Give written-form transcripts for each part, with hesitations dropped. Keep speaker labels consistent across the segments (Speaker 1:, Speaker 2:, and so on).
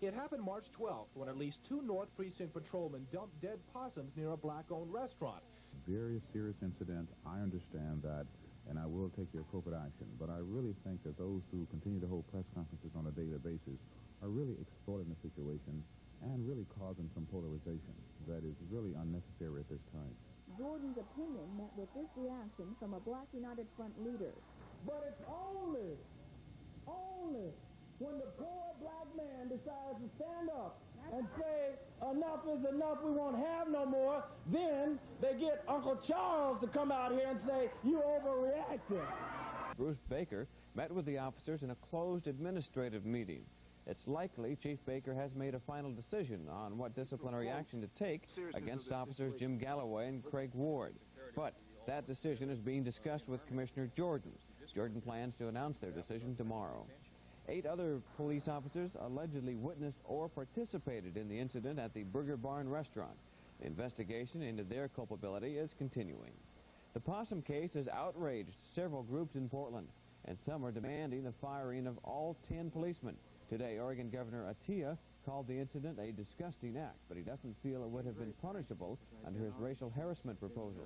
Speaker 1: It happened March 12th when at least 2 North Precinct patrolmen dumped dead possums near a black-owned restaurant.
Speaker 2: Very serious incident. I understand that, and I will take the appropriate action. But I really think that those who continue to hold press conferences on a daily basis are really exploiting the situation and really causing some polarization that is really unnecessary at this time.
Speaker 3: Jordan's opinion met with this reaction from a Black United Front leader.
Speaker 4: But it's only when the poor black man decides to stand up and say, enough is enough, we won't have no more, then they get Uncle Charles to come out here and say, you overreacted.
Speaker 5: Bruce Baker met with the officers in a closed administrative meeting. It's likely Chief Baker has made a final decision on what disciplinary action to take against officers Jim Galloway and Craig Ward. But that decision is being discussed with Commissioner Jordan. Jordan plans to announce their decision tomorrow. 8 other police officers allegedly witnessed or participated in the incident at the Burger Barn restaurant. The investigation into their culpability is continuing. The Possum case has outraged several groups in Portland, and some are demanding the firing of all 10 policemen. Today, Oregon Governor Atiyeh called the incident a disgusting act, but he doesn't feel it would have been punishable under his racial harassment proposal.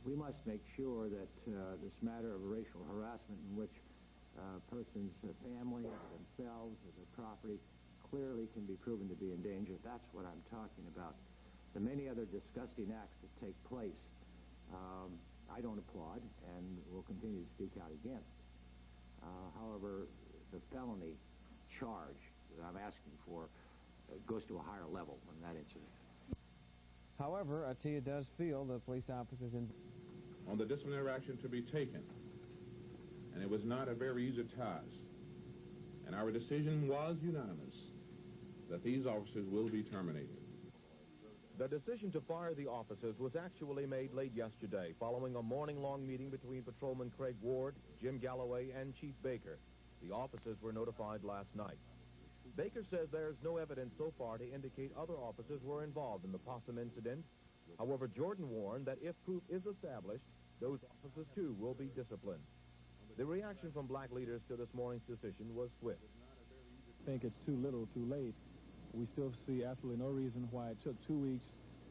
Speaker 6: We must make sure that this matter of racial harassment in which persons' family, themselves, or their property clearly can be proven to be in danger. That's what I'm talking about. The many other disgusting acts that take place, I don't applaud and will continue to speak out against. However, the felony charge that I'm asking for goes to a higher level than that incident.
Speaker 5: However, Atiyeh does feel the police officers
Speaker 7: on the disciplinary action to be taken, and it was not a very easy task. And our decision was unanimous that these officers will be terminated.
Speaker 1: The decision to fire the officers was actually made late yesterday, following a morning-long meeting between Patrolman Craig Ward, Jim Galloway, and Chief Baker. The officers were notified last night. Baker says there's no evidence so far to indicate other officers were involved in the Possum incident. However, Jordan warned that if proof is established, those officers, too, will be disciplined. The reaction from black leaders to this morning's decision was swift.
Speaker 8: I think it's too little, too late. We still see absolutely no reason why it took 2 weeks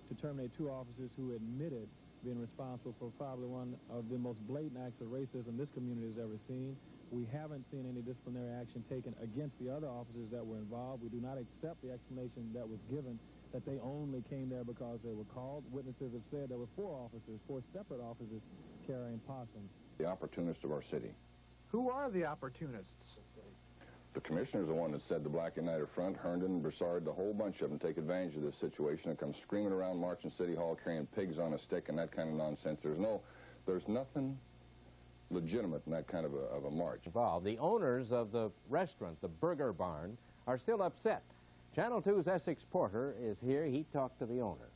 Speaker 8: to terminate 2 officers who admitted being responsible for probably one of the most blatant acts of racism this community has ever seen. We haven't seen any disciplinary action taken against the other officers that were involved. We do not accept the explanation that was given that they only came there because they were called. Witnesses have said there were 4 officers, 4 separate officers carrying possums.
Speaker 9: The opportunists of our city.
Speaker 10: Who are the opportunists?
Speaker 9: The commissioner's the one that said the Black United Front, Herndon, Broussard, the whole bunch of them take advantage of this situation and come screaming around marching City Hall carrying pigs on a stick and that kind of nonsense. There's nothing legitimate in that kind of a march.
Speaker 11: The owners of the restaurant, the Burger Barn, are still upset. Channel 2's Essex Porter is here. He talked to the owner.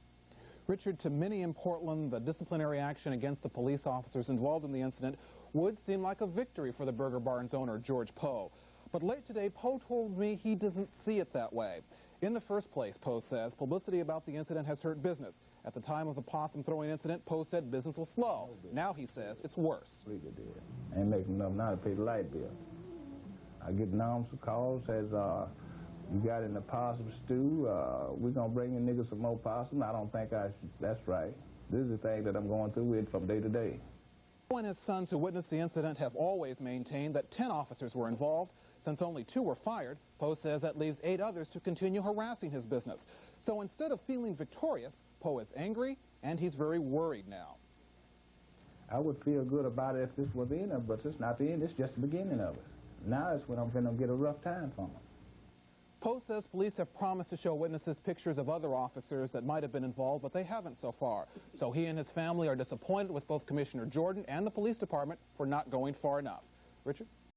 Speaker 12: Richard, to many in Portland, the disciplinary action against the police officers involved in the incident would seem like a victory for the Burger Barn's owner, George Poe. But late today, Poe told me he doesn't see it that way. In the first place, Poe says, publicity about the incident has hurt business. At the time of the possum throwing incident, Poe said business was slow. Now he says it's worse.
Speaker 4: Ain't making enough now to pay the light bill. I get numbers of calls, says, you got in the possum stew, we're going to bring you niggas some more possum. I don't think that's right. This is the thing that I'm going through with from day to day.
Speaker 12: Poe and his sons who witnessed the incident have always maintained that 10 officers were involved. Since only 2 were fired, Poe says that leaves 8 others to continue harassing his business. So instead of feeling victorious, Poe is angry and he's very worried now.
Speaker 4: I would feel good about it if this was the end, but it's not the end, it's just the beginning of it. Now it's when I'm going to get a rough time from them.
Speaker 12: Poe says police have promised to show witnesses pictures of other officers that might have been involved, but they haven't so far. So he and his family are disappointed with both Commissioner Jordan and the police department for not going far enough. Richard?